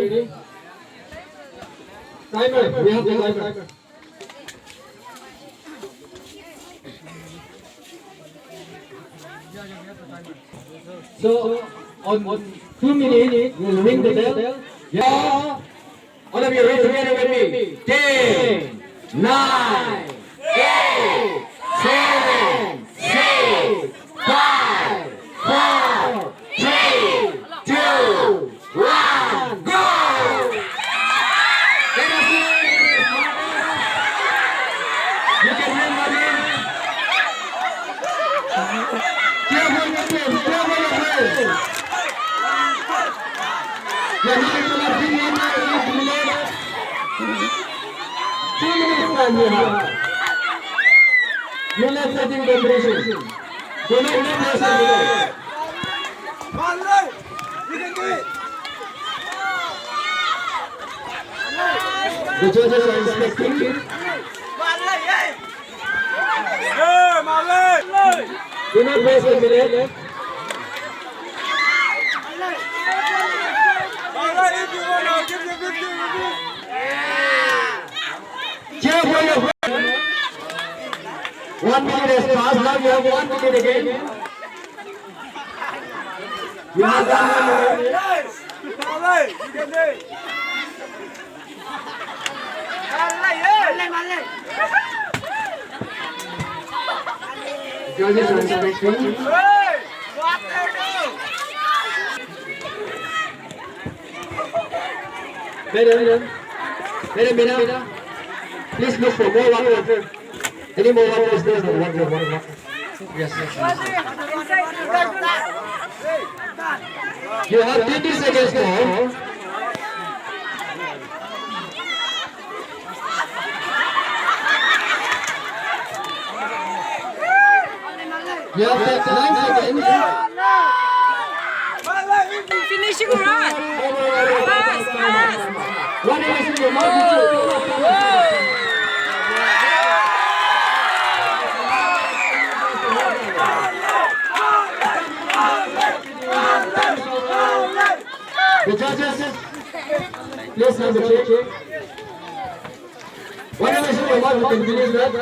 ready? Timer. We have the timer. So on 2 minutes, we'll ring the bell. Yeah. All of you read together with me. 10, 9, 8, 7, 6, 5, 4, 3, 2, 1, go! Let us hear it. You can hear my name. Clap for your friends. Clap for your friends. You're not going to bring in my Millet. 2 minutes time you have. Millet setting vibration. Do not press on Millet. The judges are inspecting. Do not press on Millet. Cheer for your friend. 1 minute has passed. Now you have 1 minute again. You have 1 minute. Judges are inspecting. Madam, please look for more water. Any more water is there? Water. Yes. You have 20 seconds more. You have 9 seconds. Finishing run. Fast. One is in your mouth. The judges, please have the check. Whatever is in your mouth, you can finish that.